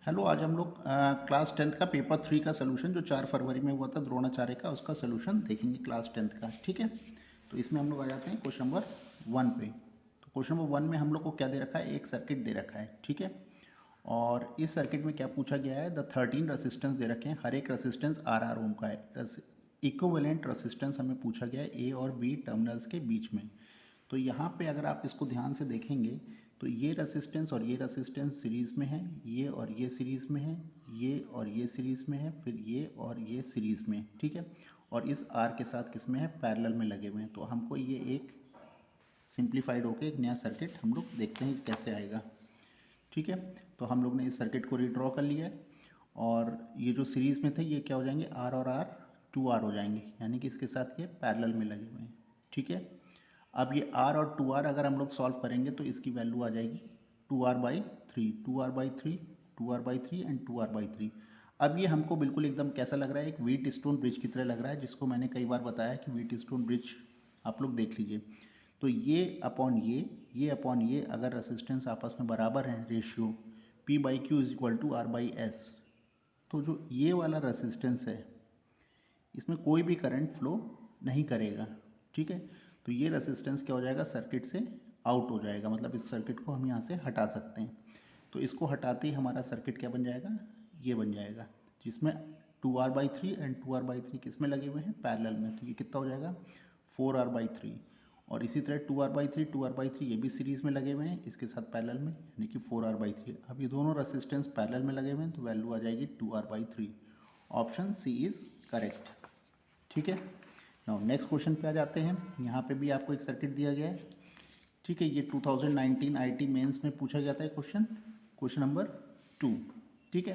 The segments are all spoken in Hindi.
हेलो, आज हम लोग क्लास 10th का पेपर 3 का सोल्यूशन जो 4 फरवरी में हुआ था द्रोणाचार्य का, उसका सोल्यूशन देखेंगे क्लास 10th का। ठीक है, तो इसमें हम लोग आ जाते हैं क्वेश्चन नंबर 1 पे। तो क्वेश्चन नंबर 1 में हम लोग को क्या दे रखा है, एक सर्किट दे रखा है। ठीक है, और इस सर्किट में क्या पूछा गया है, द 13 रेसिस्टेंस दे रखे हैं, हर एक रेसिस्टेंस आर ओम का है। इक्विवेलेंट रेसिस्टेंस हमें पूछा गया है ए और बी टर्मिनल्स के बीच में। तो यहाँ पे अगर आप इसको ध्यान से देखेंगे तो ये रेसिस्टेंस सीरीज़ में है, ये और ये सीरीज़ में है, ये और ये सीरीज़ में है, फिर ये और ये सीरीज़ में। ठीक है, और इस आर के साथ किस में है, पैरेलल में लगे हुए हैं। तो हमको ये एक सिंप्लीफाइड होके एक नया सर्किट हम लोग देखते हैं कैसे आएगा। ठीक है, तो हम लोग ने इस सर्किट को रीड्रॉ कर लिया है, और ये जो सीरीज़ में थे ये क्या हो जाएंगे, आर और आर 2R हो जाएंगे, यानी कि इसके साथ ये पैरेलल में लगे हुए हैं। ठीक है, अब ये R और 2R अगर हम लोग सॉल्व करेंगे तो इसकी वैल्यू आ जाएगी 2R/3, 2R/3, 2R/3 and 2R/3। अब ये हमको बिल्कुल एकदम कैसा लग रहा है, एक व्हीट स्टोन ब्रिज की तरह लग रहा है, जिसको मैंने कई बार बताया कि व्हीट स्टोन ब्रिज आप लोग देख लीजिए। तो ये अपॉन ये अपॉन ये अगर रेसिस्टेंस आपस में बराबर हैं, ratio P/Q is equal to R/S, तो जो ये वाला रेसिस्टेंस है इसमें कोई भी करंट फ्लो नहीं करेगा। ठीक है, तो ये रेसिस्टेंस क्या हो जाएगा, सर्किट से आउट हो जाएगा, मतलब इस सर्किट को हम यहाँ से हटा सकते हैं। तो इसको हटाते ही हमारा सर्किट क्या बन जाएगा, ये बन जाएगा, जिसमें 2R/3 एंड 2R/3 किस में लगे हुए हैं, पैरेलल में। तो ये कितना हो जाएगा, 4R/3। और इसी तरह 2R/3 ये भी सीरीज़ में लगे हुए हैं इसके साथ पैरेलल में, यानी कि 4R/3। अब ये दोनों रेसिस्टेंस पैरेलल में लगे हुए हैं तो वैल्यू आ जाएगी 2R/3। Option C is correct. ठीक है, नाउ नेक्स्ट क्वेश्चन पे आ जाते हैं। यहाँ पे भी आपको एक सर्किट दिया गया है। ठीक है, ये 2019 आईटी मेंस में पूछा जाता है क्वेश्चन नंबर 2। ठीक है,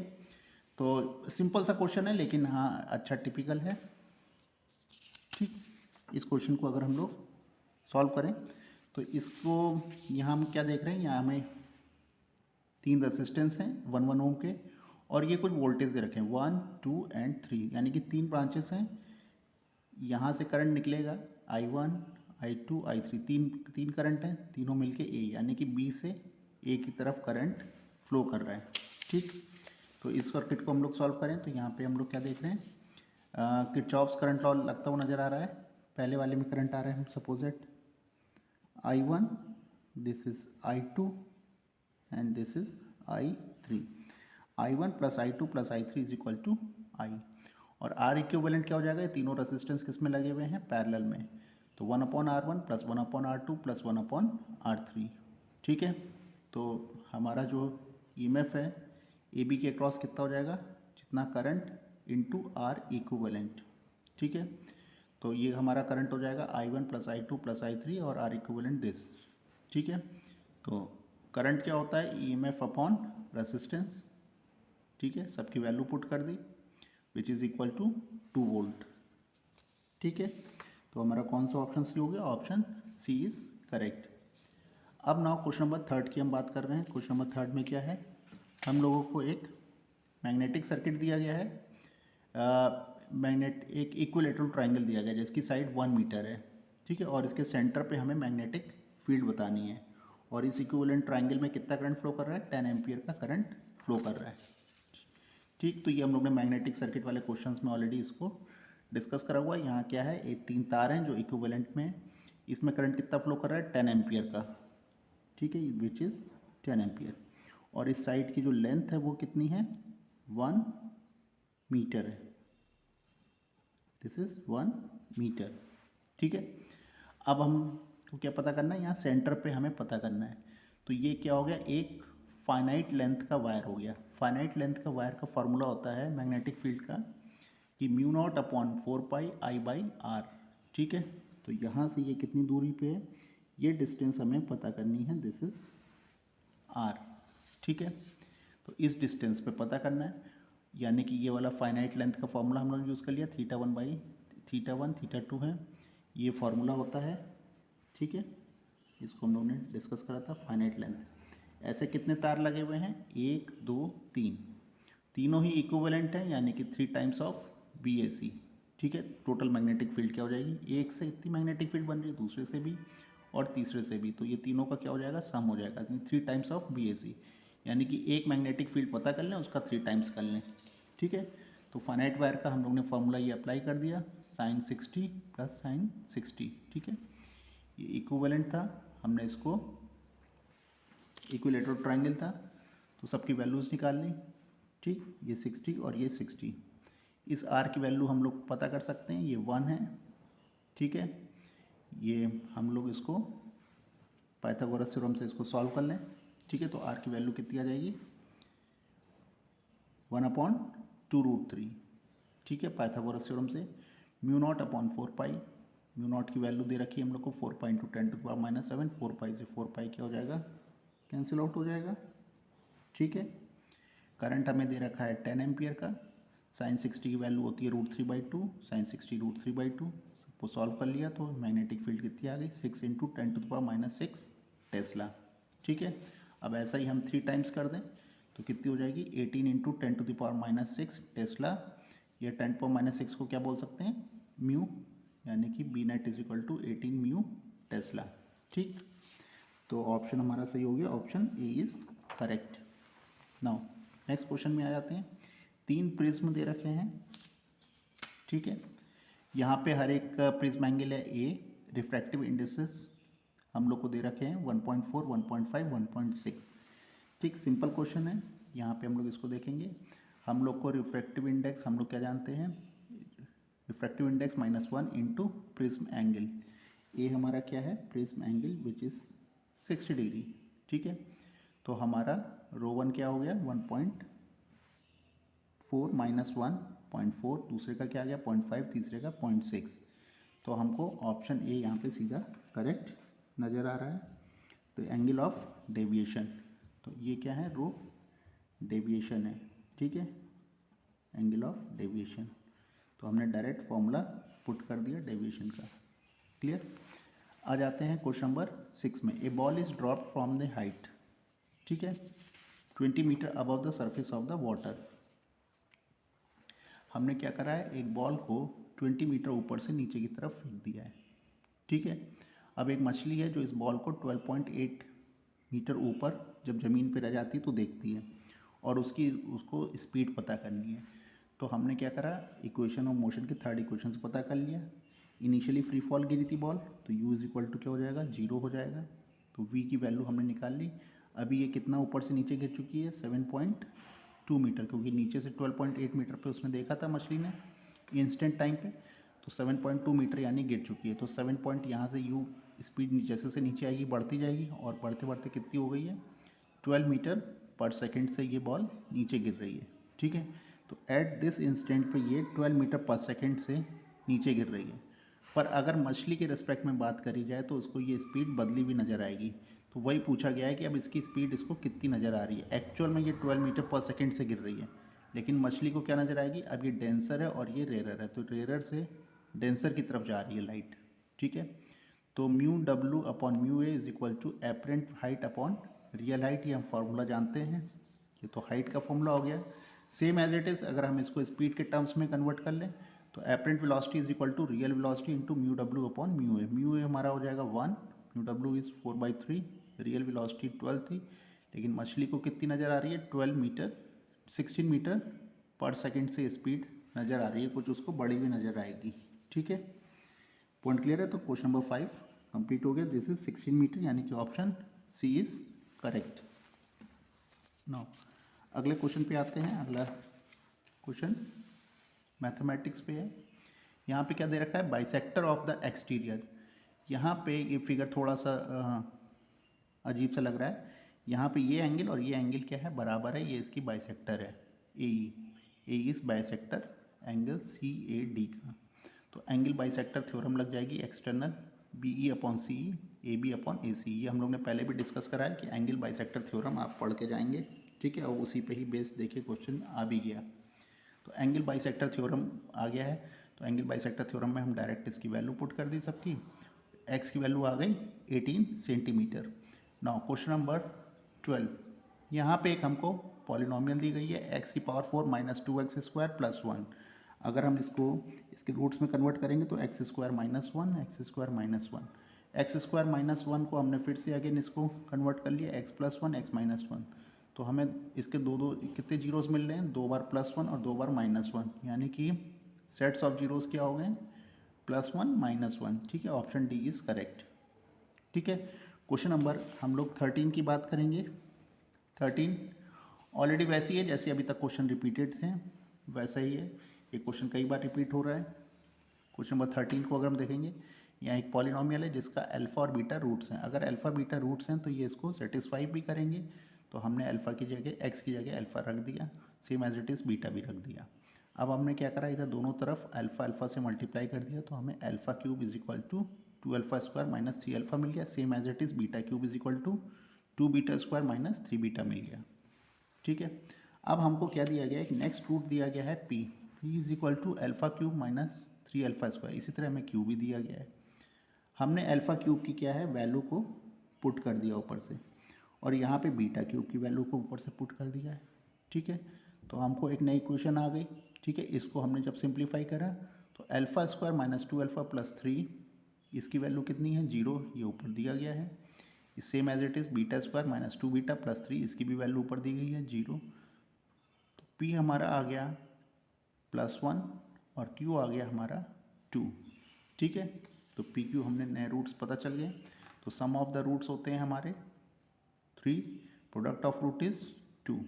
तो सिंपल सा क्वेश्चन है, लेकिन हाँ अच्छा टिपिकल है। ठीक, इस क्वेश्चन को अगर हम लोग सॉल्व करें तो इसको यहाँ हम क्या देख रहे हैं, यहाँ हमें 3 रेसिस्टेंस हैं 1 ओम के, और ये कुछ वोल्टेज दे रखे हैं 1, 2 एंड 3, यानी कि 3 ब्रांचेस हैं। यहाँ से करंट निकलेगा I1, I2, I3, तीन करंट हैं, तीनों मिलके A, यानी कि B से A की तरफ करंट फ्लो कर रहा है। ठीक, तो इस सर्किट को हम लोग सॉल्व करें तो यहाँ पे हम लोग क्या देख रहे हैं, किरचॉफ्स करंट लॉ लगता हुआ नज़र आ रहा है। पहले वाले में करंट आ रहा है, suppose that I1, this is I2 and this is I3। I1 plus I2 plus I3 is equal to I, और R इक्विवेलेंट क्या हो जाएगा, ये तीनों रेसिस्टेंस किस में लगे हुए हैं, पैरेलल में। तो 1/R1 plus 1/R2 plus 1/R3। ठीक है, तो हमारा जो EMF है ए बी के क्रॉस कितना हो जाएगा, जितना करंट इंटू आर इक्विवेलेंट। ठीक है, तो ये हमारा करंट हो जाएगा I1 plus I2 plus I3 और आर इक्विवेलेंट दिस। ठीक है, तो करंट क्या होता है, EMF अपॉन रेसिस्टेंस। ठीक है, सबकी वैल्यू पुट कर दी, which is equal to 2 volt. ठीक है, तो हमारा कौन सा ऑप्शन सी हो गया, ऑप्शन सी इज़ करेक्ट। अब नाउ क्वेश्चन नंबर 3 की हम बात कर रहे हैं। क्वेश्चन नंबर 3 में क्या है, हम लोगों को एक मैग्नेटिक सर्किट दिया गया है, एक इक्विलेटरल ट्राइंगल दिया गया है जिसकी साइड 1 मीटर है। ठीक है, और इसके सेंटर पे हमें मैग्नेटिक फील्ड बतानी है, और इस इक्विवेलेंट ट्राइंगल में कितना करंट फ्लो कर रहा है, 10 एम्पियर का करंट फ्लो कर रहा है। ठीक, तो ये हम लोग ने मैग्नेटिक सर्किट वाले क्वेश्चंस में ऑलरेडी इसको डिस्कस करा हुआ है। यहाँ क्या है, ये 3 तार हैं जो इक्विवेलेंट में, इसमें करंट कितना फ्लो कर रहा है, 10 एम्पियर का। ठीक है, विच इज़ 10 एम्पियर, और इस साइड की जो लेंथ है वो कितनी है, 1 मीटर है। This is 1 metre. ठीक है, अब हमको क्या पता करना है, यहाँ सेंटर पे हमें पता करना है। तो ये क्या हो गया, एक फाइनाइट लेंथ का वायर हो गया। फाइनाइट लेंथ का वायर का फॉर्मूला होता है मैग्नेटिक फील्ड का कि μ0/4πI/r। ठीक है, तो यहाँ से ये कितनी दूरी पे है, ये डिस्टेंस हमें पता करनी है, दिस इज r। ठीक है, तो इस डिस्टेंस पे पता करना है, यानी कि ये वाला फाइनाइट लेंथ का फॉर्मूला हम लोग यूज़ कर लिया, θ1 θ2 है, ये फार्मूला होता है। ठीक है, इसको हम लोग ने डिस्कस करा था, फाइनाइट लेंथ। ऐसे कितने तार लगे हुए हैं, 1 2 3, तीनों ही इक्विवेलेंट हैं, यानी कि 3 टाइम्स ऑफ BAC। ठीक है, टोटल मैग्नेटिक फील्ड क्या हो जाएगी, एक से इतनी मैग्नेटिक फील्ड बन रही है, दूसरे से भी और तीसरे से भी, तो ये तीनों का क्या हो जाएगा, सम हो जाएगा, 3 टाइम्स ऑफ BAC। यानी कि एक मैग्नेटिक फील्ड पता कर लें, उसका 3 टाइम्स कर लें, ठीक है। तो फाइनाइट वायर का हम लोग ने फॉर्मूला ये अप्लाई कर दिया, साइन 60 प्लस साइन 60, ठीक है। ये इक्विवेलेंट था, हमने इसको इक्विलेटरल ट्रायंगल था तो सबकी वैल्यूज़ निकाल ली, ठीक। ये 60 और ये 60, इस आर की वैल्यू हम लोग पता कर सकते हैं, ये 1 है, ठीक है। ये हम लोग इसको पाइथागोरस थ्योरम से इसको सॉल्व कर लें, ठीक है। तो आर की वैल्यू कितनी आ जाएगी, 1/2√3, ठीक है। पाइथागोरस थ्योरम से म्यू नॉट अपॉन 4 पाई, म्यू नॉट की वैल्यू दे रखी है हम लोग को 4 पाई इंटू 10⁻⁻⁷, 4 पाई से 4 पाई क्या हो जाएगा, कैंसिल आउट हो जाएगा, ठीक है। करंट हमें दे रखा है 10 एम्पियर का, साइन 60 की वैल्यू होती है √3/2, साइन 60 √3/2, सबको सॉल्व कर लिया तो मैग्नेटिक फील्ड कितनी आ गई, 6 इंटू 10⁻⁻6 टेस्ला, ठीक है। अब ऐसा ही हम 3 टाइम्स कर दें तो कितनी हो जाएगी, 18 इंटू 10⁻⁻6 टेस्ला, या 10⁻⁻6 को क्या बोल सकते हैं, म्यू, यानी कि B net is equal to 18 mu tesla, ठीक। तो ऑप्शन हमारा सही हो गया, option A is correct. Now next question में आ जाते हैं। 3 प्रिज्म दे रखे हैं, ठीक है। यहाँ पे हर एक प्रिज्म एंगल है ए, रिफ्रैक्टिव इंडिसेस हम लोग को दे रखे हैं 1.4, 1.5, 1.6, ठीक। सिंपल क्वेश्चन है, यहाँ पे हम लोग इसको देखेंगे। हम लोग को रिफ्रैक्टिव इंडेक्स हम लोग क्या जानते हैं, refractive index -1 into prism angle, ए हमारा क्या है, prism angle which is 60 degree, ठीक है। तो हमारा ρ1 क्या हो गया, 1.4 माइनस 1.4, दूसरे का क्या आ गया 0.5, तीसरे का 0.6। तो हमको ऑप्शन ए यहाँ पे सीधा करेक्ट नज़र आ रहा है। तो एंगल ऑफ डेविएशन, तो ये क्या है, रो डेविएशन है, ठीक है, एंगल ऑफ डेविएशन। तो हमने डायरेक्ट फॉर्मूला पुट कर दिया डेविएशन का, क्लियर। आ जाते हैं क्वेश्चन नंबर 6 में। A ball is dropped from the height, ठीक है, 20 metre above the surface of the water. हमने क्या करा है, एक बॉल को 20 मीटर ऊपर से नीचे की तरफ फेंक दिया है, ठीक है। अब एक मछली है जो इस बॉल को 12.8 मीटर ऊपर जब ज़मीन पे रह जाती है तो देखती है, और उसको स्पीड पता करनी है। तो हमने क्या करा, इक्वेशन ऑफ मोशन के थर्ड इक्वेशन से पता कर लिया। इनिशियली फ्री फॉल गिरी थी बॉल, तो u इज इक्वल टू क्या हो जाएगा, 0 हो जाएगा। तो v की वैल्यू हमने निकाल ली। अभी ये कितना ऊपर से नीचे गिर चुकी है, 7.2 मीटर, क्योंकि नीचे से 12.8 मीटर पे उसने देखा था मछली ने इंस्टेंट टाइम पे, तो 7.2 मीटर यानी गिर चुकी है। तो 7 पॉइंट यहाँ से u स्पीड जैसे से नीचे आएगी बढ़ती जाएगी, और बढ़ते बढ़ते कितनी हो गई है, 12 मीटर पर सेकेंड से ये बॉल नीचे गिर रही है, ठीक है। तो एट दिस इंस्टेंट पे ये 12 मीटर पर सेकेंड से नीचे गिर रही है। पर अगर मछली के रिस्पेक्ट में बात करी जाए तो उसको ये स्पीड बदली हुई नज़र आएगी। तो वही पूछा गया है कि अब इसकी स्पीड इसको कितनी नज़र आ रही है। एक्चुअल में ये 12 मीटर पर सेकेंड से गिर रही है, लेकिन मछली को क्या नज़र आएगी, अब ये डेंसर है और ये रेयर है, तो रेयर से डेंसर की तरफ जा रही है लाइट, ठीक है। तो μw upon μa is equal to apparent height upon real height, ये हम फार्मूला जानते हैं। ये तो हाइट का फॉर्मूला हो गया। सेम एज इट इज़ अगर हम इसको स्पीड के टर्म्स में कन्वर्ट कर लें तो apparent velocity is equal to real velocity into μw upon μa। μa हमारा हो जाएगा 1, μw इज़ 4/3, रियल वेलोसिटी 12 थी, लेकिन मछली को कितनी नज़र आ रही है, 16 मीटर पर सेकेंड से स्पीड नज़र आ रही है, कुछ उसको बड़ी भी नज़र आएगी, ठीक है। पॉइंट क्लियर है। तो क्वेश्चन नंबर 5 कंप्लीट हो गया। दिस इज 16 मीटर, यानी कि option C is correct. Now अगले क्वेश्चन पे आते हैं। अगला क्वेश्चन मैथमेटिक्स पे है। यहाँ पे क्या दे रखा है, बाइसेक्टर ऑफ द एक्सटीरियर। यहाँ पे ये फिगर थोड़ा सा अजीब सा लग रहा है। यहाँ पे ये एंगल और ये एंगल क्या है, बराबर है, ये इसकी बाइसेक्टर है। ए इज बाइसेक्टर एंगल CAD का। तो एंगल बाइसेक्टर थ्योरम लग जाएगी external BE upon CE, AB upon AC। ये हम लोग ने पहले भी डिस्कस करा है कि एंगल बाइसेक्टर थ्योरम आप पढ़ के जाएंगे, ठीक है, और उसी पे ही बेस देखिए क्वेश्चन आ भी गया। तो एंगल बाइसेक्टर थ्योरम आ गया है। तो एंगल बाइसेक्टर थ्योरम में हम डायरेक्ट इसकी वैल्यू पुट कर दी सबकी। एक्स की वैल्यू आ गई 18 सेंटीमीटर। नाउ क्वेश्चन नंबर 12, यहाँ पे एक हमको पॉलिनोमियल दी गई है x की पावर 4 माइनस 2x² प्लस 1। अगर हम इसको इसके रूट्स में कन्वर्ट करेंगे तो x² minus 1, x² minus 1, x² minus 1 को हमने फिर से अगेन इसको कन्वर्ट कर लिया x प्लस 1, x माइनस 1। तो हमें इसके दो दो कितने जीरोस मिल रहे हैं, 2 बार +1 और 2 बार -1, यानी कि सेट्स ऑफ जीरोस क्या हो गए, +1 -1। ठीक है, ऑप्शन डी इज़ करेक्ट। ठीक है, क्वेश्चन नंबर हम लोग 13 की बात करेंगे। 13 ऑलरेडी वैसी है जैसे अभी तक क्वेश्चन रिपीटेड थे, वैसा ही है, ये क्वेश्चन कई बार रिपीट हो रहा है। क्वेश्चन नंबर 13 को अगर हम देखेंगे, यहाँ एक पॉलिनोमियल है जिसका अल्फा और बीटा रूट्स हैं। अगर अल्फा बीटा रूट्स हैं तो ये इसको सेटिस्फाई भी करेंगे, तो हमने अल्फा की जगह एक्स की जगह अल्फा रख दिया, same as it is beta भी रख दिया। अब हमने क्या करा, इधर दोनों तरफ अल्फा अल्फा से मल्टीप्लाई कर दिया, तो हमें alpha cube is equal to 2α² - 3α मिल गया, same as it is beta cube is equal to 2β² - 3β मिल गया। ठीक है, अब हमको क्या दिया गया है, एक नेक्स्ट रूट दिया गया है p इज इक्वल टू α³ - 3α²। इसी तरह हमें q भी दिया गया है। हमने अल्फा क्यूब की क्या है वैल्यू को पुट कर दिया ऊपर से, और यहाँ पे बीटा क्यूब की वैल्यू को ऊपर से पुट कर दिया है। ठीक है, तो हमको एक नई इक्वेशन आ गई। ठीक है, इसको हमने जब सिंप्लीफाई करा तो α² - 2α + 3, इसकी वैल्यू कितनी है, 0, ये ऊपर दिया गया है। सेम एज इट इज़ β² - 2β + 3, इसकी भी वैल्यू ऊपर दी गई है 0। तो p हमारा आ गया +1 और q आ गया हमारा 2। ठीक है, तो पी क्यू हमने नए रूट्स पता चल गए। तो सम ऑफ द रूट्स होते हैं हमारे 3, प्रोडक्ट ऑफ रूट इज 2।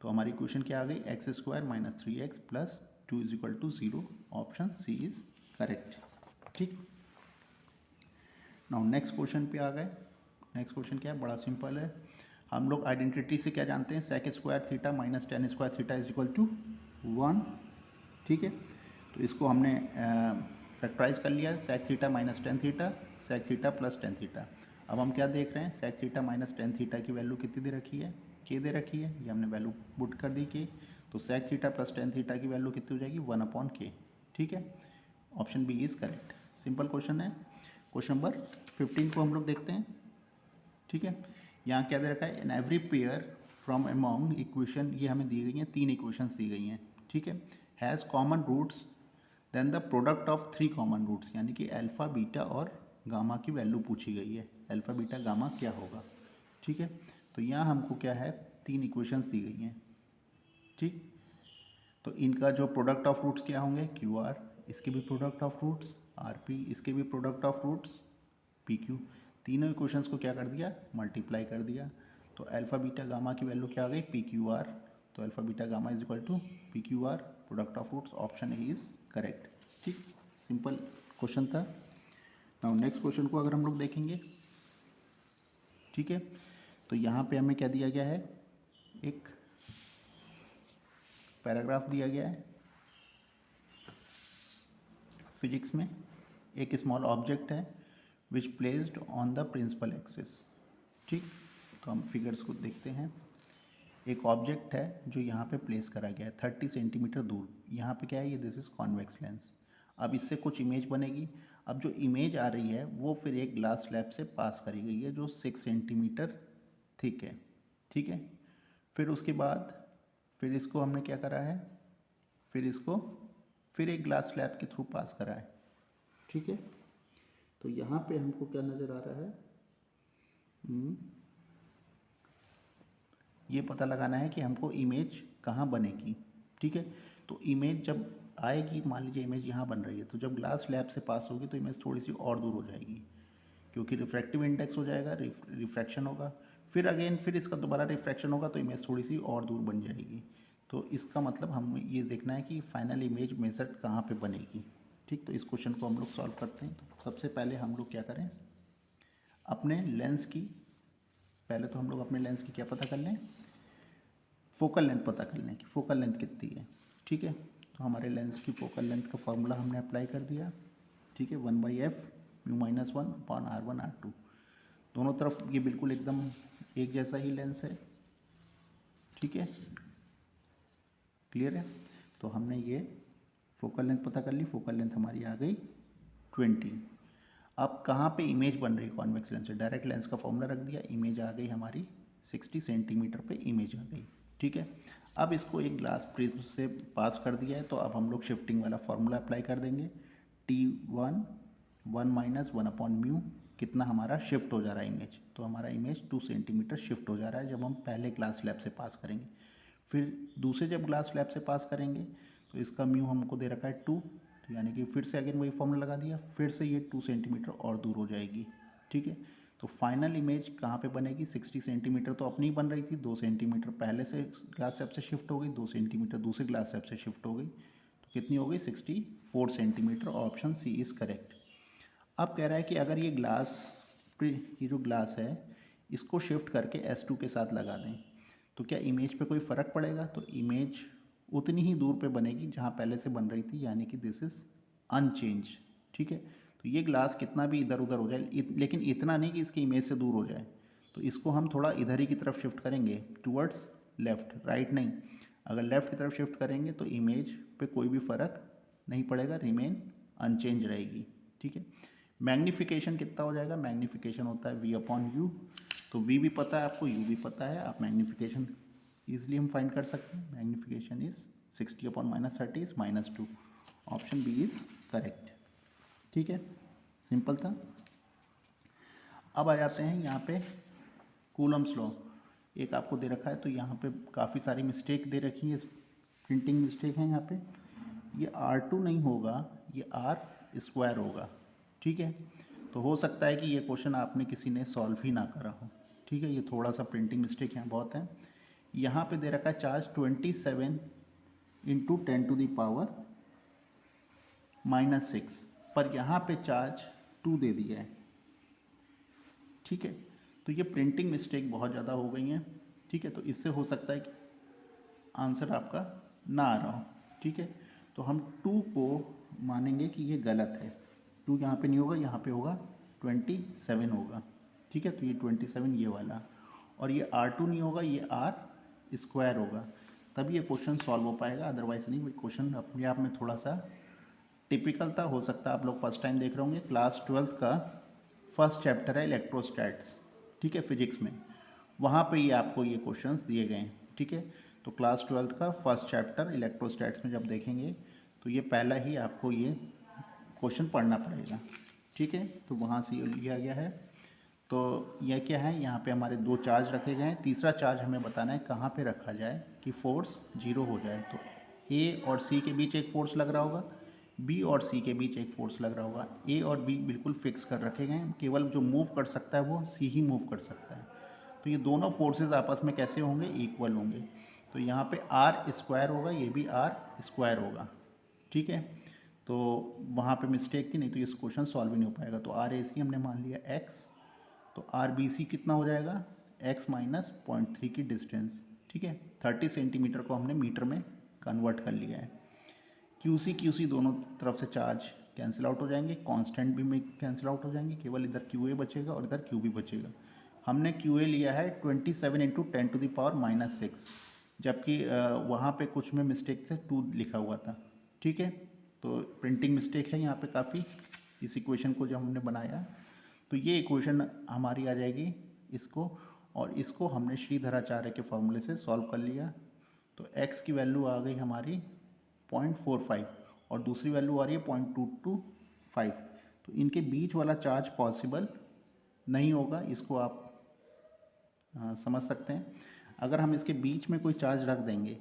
तो हमारी इक्वेशन क्या आ गई, x² - 3x + 2 = 0। Option C is correct. ठीक, नाउ नेक्स्ट क्वेश्चन पे आ गए। नेक्स्ट क्वेश्चन क्या है, बड़ा सिंपल है। हम लोग आइडेंटिटी से क्या जानते हैं, sec² θ - tan² θ = 1। ठीक है, तो इसको हमने फैक्टराइज कर लिया है, sec θ - tan θ, sec θ + tan θ। अब हम क्या देख रहे हैं, sec θ - tan θ की वैल्यू कितनी दे रखी है, k दे रखी है, ये हमने वैल्यू पुट कर दी k। तो sec θ + tan θ की वैल्यू कितनी हो जाएगी, 1/k। ठीक है, option B is correct. Simple question है। क्वेश्चन नंबर 15 को हम लोग देखते हैं। ठीक है, यहाँ क्या दे रखा है, in every pair from among equation, ये हमें दी गई हैं, 3 इक्वेशंस दी गई हैं। ठीक है, has common roots then the product of 3 common roots, यानी कि अल्फा बीटा और गामा की वैल्यू पूछी गई है, अल्फा बीटा गामा क्या होगा। ठीक है, तो यहाँ हमको क्या है, 3 इक्वेशंस दी गई हैं। ठीक, तो इनका जो प्रोडक्ट ऑफ रूट्स क्या होंगे, क्यू आर, इसके भी product of roots R P, इसके भी product of roots P Q. तीनों इक्वेशंस को क्या कर दिया, मल्टीप्लाई कर दिया। तो अल्फा बीटा गामा की वैल्यू क्या आ गई, पी क्यू आर। तो alpha beta gamma is equal to P Q R, product of roots. Option A is correct. ठीक, सिंपल क्वेश्चन था। नाउ नेक्स्ट क्वेश्चन को अगर हम लोग देखेंगे, ठीक है, तो यहाँ पे हमें क्या दिया गया है, एक पैराग्राफ दिया गया है फिजिक्स में। एक स्मॉल ऑब्जेक्ट है which placed on the principal axis. ठीक, तो हम फिगर्स को देखते हैं। एक ऑब्जेक्ट है जो यहाँ पे प्लेस करा गया है 30 सेंटीमीटर दूर। यहाँ पे क्या है, ये दिस इज कॉन्वेक्स लेंस। अब इससे कुछ इमेज बनेगी। अब जो इमेज आ रही है वो फिर एक ग्लास स्लैब से पास करी गई है जो 6 सेंटीमीटर थिक है। ठीक है, फिर उसके बाद फिर इसको हमने क्या करा है, फिर इसको फिर एक ग्लास स्लैब के थ्रू पास करा है। ठीक है, तो यहाँ पे हमको क्या नज़र आ रहा है, ये पता लगाना है कि हमको इमेज कहाँ बनेगी। ठीक है, तो इमेज जब आएगी, मान लीजिए इमेज यहाँ बन रही है, तो जब ग्लास स्लैब से पास होगी तो इमेज थोड़ी सी और दूर हो जाएगी, क्योंकि रिफ्रैक्टिव इंडेक्स हो जाएगा, रिफ्रैक्शन होगा, फिर अगेन फिर इसका दोबारा रिफ्रैक्शन होगा तो इमेज थोड़ी सी और दूर बन जाएगी। तो इसका मतलब हम ये देखना है कि फाइनल इमेज मेजर कहाँ पे बनेगी। ठीक, तो इस क्वेश्चन को हम लोग सॉल्व करते हैं। तो सबसे पहले हम लोग क्या करें, अपने लेंस की, पहले तो हम लोग अपने लेंस की क्या पता कर लें, फोकल लेंथ पता कर लें कि फोकल लेंथ कितनी है। ठीक है, तो हमारे लेंस की फोकल लेंथ का फॉर्मूला हमने अप्लाई कर दिया। ठीक है, 1/f μ-1/r1/r2। दोनों तरफ ये बिल्कुल एकदम एक जैसा ही लेंस है। ठीक है, क्लियर है। तो हमने ये फोकल लेंथ पता कर ली, फोकल लेंथ हमारी आ गई 20। अब कहाँ पे इमेज बन रही है कॉन्वेक्स लेंस से, डायरेक्ट लेंस का फॉर्मूला रख दिया, इमेज आ गई हमारी 60 सेंटीमीटर पे इमेज आ गई। ठीक है, अब इसको एक ग्लास प्रिज्म से पास कर दिया है, तो अब हम लोग शिफ्टिंग वाला फॉर्मूला अप्लाई कर देंगे। T1 1 - 1/μ कितना हमारा शिफ्ट हो जा रहा है इमेज, तो हमारा इमेज 2 सेंटीमीटर शिफ्ट हो जा रहा है जब हम पहले ग्लास स्लैब से पास करेंगे। फिर दूसरे जब ग्लास स्लैब से पास करेंगे तो इसका म्यू हमको दे रखा है 2, तो यानी कि फिर से अगेन वही फॉर्मूला लगा दिया, फिर से ये 2 सेंटीमीटर और दूर हो जाएगी। ठीक है, तो फाइनल इमेज कहाँ पे बनेगी, 60 सेंटीमीटर तो अपनी बन रही थी, 2 सेंटीमीटर पहले से ग्लास स्लैब से शिफ्ट हो गई, 2 सेंटीमीटर दूसरे ग्लास स्लैब से शिफ्ट हो गई, तो कितनी हो गई 64 centimetre. Option C is correct. अब कह रहा है कि अगर ये ये जो ग्लास है इसको शिफ्ट करके S2 के साथ लगा दें तो क्या इमेज पे कोई फ़र्क पड़ेगा, तो इमेज उतनी ही दूर पे बनेगी जहाँ पहले से बन रही थी, यानी कि दिस इज़ अनचेंज। ठीक है, तो ये ग्लास कितना भी इधर उधर हो जाए, लेकिन इतना नहीं कि इसकी इमेज से दूर हो जाए, तो इसको हम थोड़ा इधर ही की तरफ शिफ्ट करेंगे, टूवर्ड्स लेफ़्ट, राइट नहीं। अगर लेफ़्ट की तरफ शिफ्ट करेंगे तो इमेज पे कोई भी फ़र्क नहीं पड़ेगा, रिमेन अनचेंज रहेगी। ठीक है, मैग्नीफिकेशन कितना हो जाएगा, मैग्नीफिकेशन होता है V/U, तो V भी पता है आपको, U भी पता है, आप मैग्नीफिकेशन ईजिली हम फाइंड कर सकते हैं। Magnification is 60/-30 is -2। Option B is correct. ठीक है, सिंपल था। अब आ जाते हैं यहाँ पे कूलम्स लॉ, एक आपको दे रखा है, तो यहाँ पे काफ़ी सारी मिस्टेक दे रखी है, प्रिंटिंग मिस्टेक है यहाँ पे। ये R2 नहीं होगा, ये R² होगा। ठीक है, तो हो सकता है कि ये क्वेश्चन आपने किसी ने सॉल्व ही ना करा हो। ठीक है, ये थोड़ा सा प्रिंटिंग मिस्टेक यहाँ बहुत है। यहाँ पे दे रखा है चार्ज 27 × 10⁻⁻⁶, पर यहाँ पे चार्ज 2 दे दिया है। ठीक है, तो ये प्रिंटिंग मिस्टेक बहुत ज़्यादा हो गई हैं। ठीक है, तो इससे हो सकता है कि आंसर आपका ना आ रहा हो। ठीक है, तो हम 2 को मानेंगे कि ये गलत है, 2 यहाँ पे नहीं होगा, यहाँ पे होगा 27 होगा। ठीक है, तो ये 27 ये वाला, और ये R2 नहीं होगा, ये R² होगा, तभी ये क्वेश्चन सॉल्व हो पाएगा, अदरवाइज नहीं। क्वेश्चन अपने आप में थोड़ा सा टिपिकल था, हो सकता है आप लोग फर्स्ट टाइम देख रहे होंगे। क्लास 12th का फर्स्ट चैप्टर है इलेक्ट्रोस्टैट्स, ठीक है, फिजिक्स में, वहाँ पे ये आपको ये क्वेश्चंस दिए गए हैं। ठीक है, तो क्लास 12th का फर्स्ट चैप्टर इलेक्ट्रोस्टैट्स में जब देखेंगे तो ये पहला ही आपको ये क्वेश्चन पढ़ना पड़ेगा। ठीक है, तो वहाँ से ये लिया गया है। तो यह क्या है, यहाँ पे हमारे 2 चार्ज रखे गए हैं, तीसरा चार्ज हमें बताना है कहाँ पे रखा जाए कि फोर्स 0 हो जाए। तो A और C के बीच एक फोर्स लग रहा होगा, B और C के बीच एक फोर्स लग रहा होगा। A और B बिल्कुल फिक्स कर रखे गए हैं, केवल जो मूव कर सकता है वो C ही मूव कर सकता है। तो ये दोनों फोर्सेस आपस में कैसे होंगे, इक्वल होंगे। तो यहाँ पे R² होगा, ये भी R² होगा। ठीक है, तो वहाँ पे मिस्टेक थी, नहीं तो ये क्वेश्चन सॉल्व ही नहीं हो पाएगा। तो RAC हमने मान लिया X, तो RBC कितना हो जाएगा, X - 0.3 की डिस्टेंस। ठीक है, 30 सेंटीमीटर को हमने मीटर में कन्वर्ट कर लिया है। QC दोनों तरफ से चार्ज कैंसिल आउट हो जाएंगे, कांस्टेंट भी में कैंसिल आउट हो जाएंगे, केवल इधर QA बचेगा और इधर QB बचेगा। हमने QA लिया है 27 × 10⁻⁻⁶, जबकि वहाँ पे कुछ में मिस्टेक से 2 लिखा हुआ था। ठीक है, तो प्रिंटिंग मिस्टेक है यहाँ पे काफ़ी, इस इक्वेशन को जब हमने बनाया तो ये इक्वेशन हमारी आ जाएगी इसको, और इसको हमने श्रीधराचार्य के फॉर्मूले से सॉल्व कर लिया। तो x की वैल्यू आ गई हमारी 0.45 और दूसरी वैल्यू आ रही है 0.225। तो इनके बीच वाला चार्ज पॉसिबल नहीं होगा, इसको आप समझ सकते हैं। अगर हम इसके बीच में कोई चार्ज रख देंगे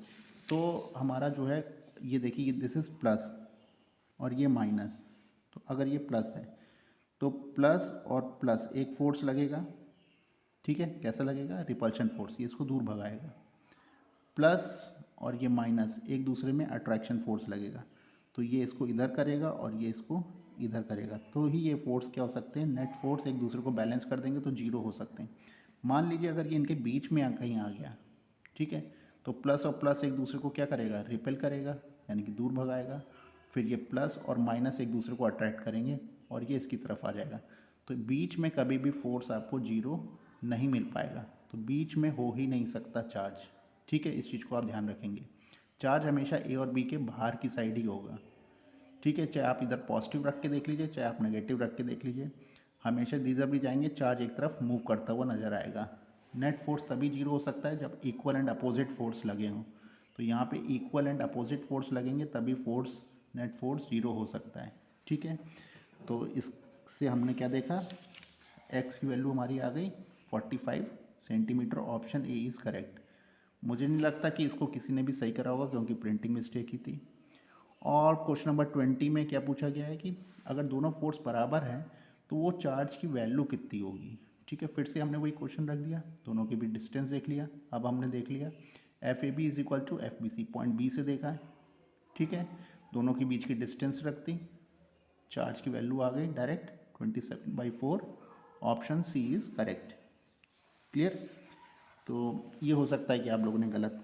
तो हमारा जो है, ये देखिए दिस इज़ प्लस और ये माइनस, तो अगर ये प्लस है तो प्लस और प्लस एक फोर्स लगेगा। ठीक है, कैसा लगेगा, रिपल्शन फोर्स, ये इसको दूर भगाएगा। प्लस और ये माइनस एक दूसरे में अट्रैक्शन फोर्स लगेगा, तो ये इसको इधर करेगा और ये इसको इधर करेगा, तो ही ये फोर्स क्या हो सकते हैं, नेट फोर्स एक दूसरे को बैलेंस कर देंगे तो 0 हो सकते हैं। मान लीजिए अगर ये इनके बीच में कहीं आ गया, ठीक है, तो प्लस और प्लस एक दूसरे को क्या करेगा, रिपेल करेगा, यानी कि दूर भगाएगा। फिर ये प्लस और माइनस एक दूसरे को अट्रैक्ट करेंगे और ये इसकी तरफ आ जाएगा। तो बीच में कभी भी फोर्स आपको 0 नहीं मिल पाएगा, तो बीच में हो ही नहीं सकता चार्ज। ठीक है, इस चीज़ को आप ध्यान रखेंगे। चार्ज हमेशा A और B के बाहर की साइड ही होगा। ठीक है, चाहे आप इधर पॉजिटिव रख के देख लीजिए, चाहे आप नेगेटिव रख के देख लीजिए, हमेशा जिधर भी जाएंगे चार्ज एक तरफ मूव करता हुआ नजर आएगा। नेट फोर्स तभी 0 हो सकता है जब इक्वल एंड अपोजिट फोर्स लगे हों, तो यहाँ पे इक्वल एंड अपोजिट फोर्स लगेंगे तभी फोर्स, नेट फोर्स 0 हो सकता है। ठीक है, तो इससे हमने क्या देखा, एक्स की वैल्यू हमारी आ गई 45 centimetre, option A is correct. मुझे नहीं लगता कि इसको किसी ने भी सही करा होगा क्योंकि प्रिंटिंग मिस्टेक ही थी। और क्वेश्चन नंबर 20 में क्या पूछा गया है कि अगर दोनों फोर्स बराबर हैं तो वो चार्ज की वैल्यू कितनी होगी। ठीक है, फिर से हमने वही क्वेश्चन रख दिया, दोनों के बीच डिस्टेंस देख लिया। अब हमने देख लिया F A B is equal to F B C, point B से देखा है। ठीक है, दोनों के बीच की डिस्टेंस रख दी, चार्ज की वैल्यू आ गई direct 27/4, option C is correct. Clear. तो ये हो सकता है कि आप लोगों ने गलत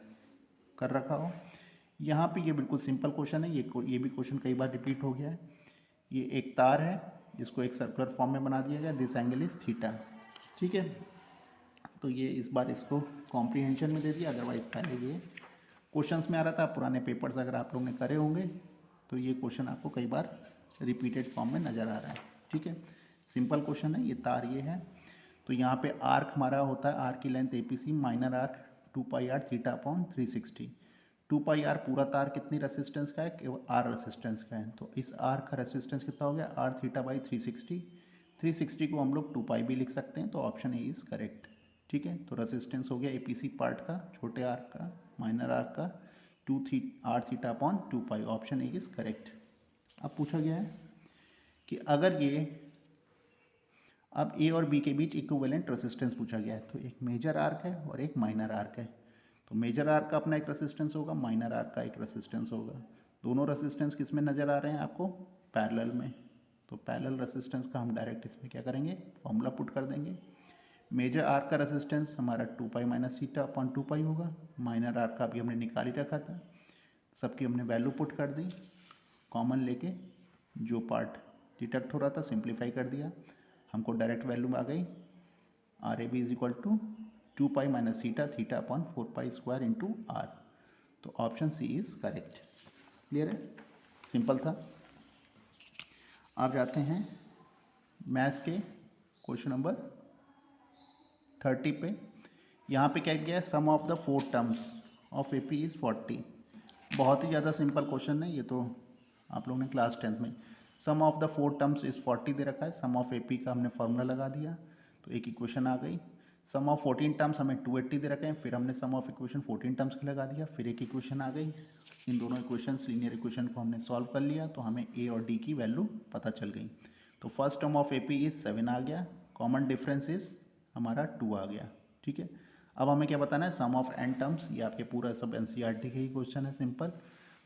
कर रखा हो। यहाँ पे ये बिल्कुल सिंपल क्वेश्चन है, ये भी क्वेश्चन कई बार रिपीट हो गया है। ये एक तार है जिसको एक सर्कुलर फॉर्म में बना दिया गया, दिस एंगल इज थीटा। ठीक है, तो ये इस बार इसको कॉम्प्रीहेंशन में दे दिया, अदरवाइज पहले ये क्वेश्चंस में आ रहा था। पुराने पेपर्स अगर आप लोगों ने करे होंगे तो ये क्वेश्चन आपको कई बार रिपीटेड फॉर्म में नज़र आ रहा है। ठीक है, सिंपल क्वेश्चन है। ये तार ये है, तो यहाँ पे आर्क हमारा होता है, आर्क की length A P C, minor arc 2πr theta upon 360। 2πr पूरा तार कितनी रेसिस्टेंस का है, केवल आर रेसिस्टेंस का है, तो इस आर का रेसिस्टेंस कितना हो गया, आर थीटा बाई 360। 360 को हम लोग 2π भी लिख सकते हैं, तो ऑप्शन ए इज़ करेक्ट। ठीक है, तो रेसिस्टेंस हो गया एपीसी पार्ट का, छोटे आर का, माइनर आर का, r theta upon 2π, option A is correct. अब पूछा गया है कि अगर ये, अब ए और बी के बीच इक्विवेलेंट रेसिस्टेंस पूछा गया है, तो एक मेजर आर्क है और एक माइनर आर्क है। तो मेजर आर्क का अपना एक रेसिस्टेंस होगा, माइनर आर्क का एक रेसिस्टेंस होगा। दोनों रेसिस्टेंस किस में नज़र आ रहे हैं आपको, पैरेलल में। तो पैरेलल रेसिस्टेंस का हम डायरेक्ट इसमें क्या करेंगे, फॉर्मूला पुट कर देंगे। मेजर आर्क का रेसिस्टेंस हमारा 2π माइनस थीटा अपॉन 2π होगा। माइनर आर्क का भी हमने निकाल ही रखा था, सबकी हमने वैल्यू पुट कर दी, कॉमन लेके जो पार्ट डिटेक्ट हो रहा था सिंप्लीफाई कर दिया, हमको डायरेक्ट वैल्यू आ गई, r A B is equal to 2π minus theta, theta upon 4π square into r. तो option C is correct. Clear है, सिंपल था। आप जाते हैं मैथ्स के क्वेश्चन नंबर 30 पे। यहाँ पे क्या किया है, sum of the 4 terms of A P is 40। बहुत ही ज़्यादा सिंपल क्वेश्चन है ये, तो आप लोगों ने क्लास 10th में सम ऑफ द 4 टर्म्स इज़ 40 दे रखा है। सम ऑफ ए पी का हमने फॉर्मूला लगा दिया, तो एक इक्वेशन आ गई। सम ऑफ 14 टर्म्स हमें 280 दे रखे हैं, फिर हमने सम ऑफ इक्वेशन 14 टर्म्स की लगा दिया, फिर एक इक्वेशन आ गई। इन दोनों इक्वेशन लीनियर इक्वेशन को हमने सॉल्व कर लिया, तो हमें ए और डी की वैल्यू पता चल गई। तो first term of A P is 7 आ गया, कॉमन डिफरेंस इज़ हमारा 2 आ गया। ठीक है, अब हमें क्या बताना है, सम ऑफ एन टर्म्स। ये आपके पूरा सब एनसीईआरटी का ही क्वेश्चन है, सिंपल।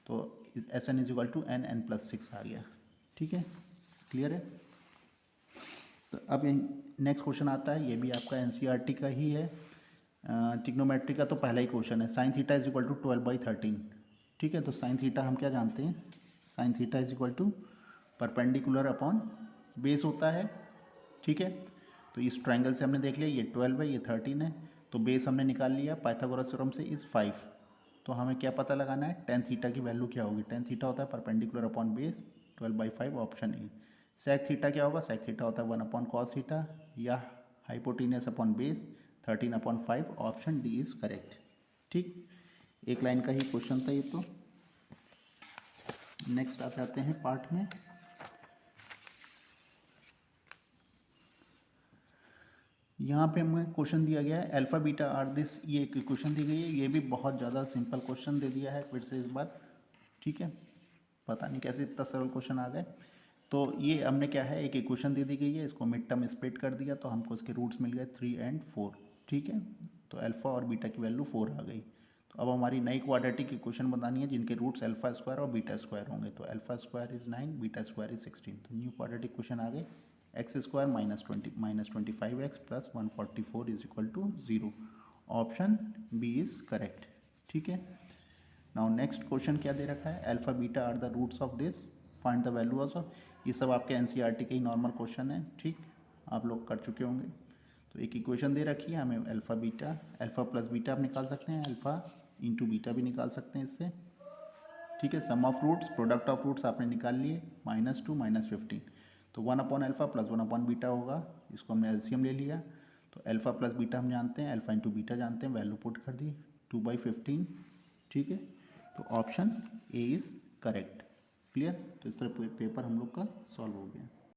तो S N is equal to N, N plus 6 आ गया। ठीक है, क्लियर है। तो अब नेक्स्ट क्वेश्चन आता है, ये भी आपका एनसीईआरटी का ही है, ट्रिग्नोमेट्री का। तो पहला ही क्वेश्चन है, sine theta is equal to 12/13। ठीक है, तो साइन थीटा हम क्या जानते हैं, sine theta is equal to perpendicular upon base होता है। ठीक है, तो इस ट्रायंगल से हमने देख लिया, ये 12 है, ये 13 है, तो बेस हमने निकाल लिया पाइथागोरस थ्योरम से, इज़ 5। तो हमें क्या पता लगाना है, टेन थीटा की वैल्यू क्या होगी। टेन थीटा होता है perpendicular upon base 12/5, option A. Sec theta क्या होगा, सेक थीटा होता है 1 अपॉन कॉस थीटा, या hypotenuse upon base 13/5, option D is correct. ठीक, एक लाइन का ही क्वेश्चन था ये। तो नेक्स्ट आ जाते हैं पार्ट में। यहाँ पे हमें क्वेश्चन दिया गया है, अल्फा बीटा आर दिस, ये एक क्वेश्चन दी गई है। ये भी बहुत ज़्यादा सिंपल क्वेश्चन दे दिया है फिर से इस बार। ठीक है, पता नहीं कैसे इतना सरल क्वेश्चन आ गए। तो ये हमने क्या है, एक इक्वेशन दे दी गई है, इसको मिड टर्म स्प्लिट कर दिया, तो हमको इसके रूट्स मिल गए 3 और 4। ठीक है, तो अल्फा और बीटा की वैल्यू 4 आ गई। तो अब हमारी नई क्वाड्रेटिक इक्वेशन बतानी है जिनके रूट्स अल्फा स्क्वायर और बीटा स्क्वायर होंगे। तो alpha square is 9, beta square is 16। तो न्यू क्वाड्रेटिक इक्वेशन आ गई, x square minus 25x plus 144 is equal to 0, option B is correct. ठीक है, नाउ नेक्स्ट क्वेश्चन क्या दे रखा है, alpha beta are the roots of this, find the value of. ये सब आपके एनसीईआरटी के ही नॉर्मल क्वेश्चन है। ठीक, आप लोग कर चुके होंगे। तो एक इक्वेशन दे रखी है हमें, alpha beta, alpha plus beta आप निकाल सकते हैं, अल्फा इंटू बीटा भी निकाल सकते हैं इससे। ठीक है, sum of roots, product of roots आपने निकाल लिए, -2 -15। तो 1 upon alpha plus 1 upon beta होगा, इसको हमने एलसीएम ले लिया। तो अल्फा प्लस बीटा हम जानते हैं, अल्फा इंटू बीटा जानते हैं, वैल्यू पुट कर दी 2/15। ठीक है, तो option A is correct. Clear, तो इस तरह पेपर हम लोग का सॉल्व हो गया।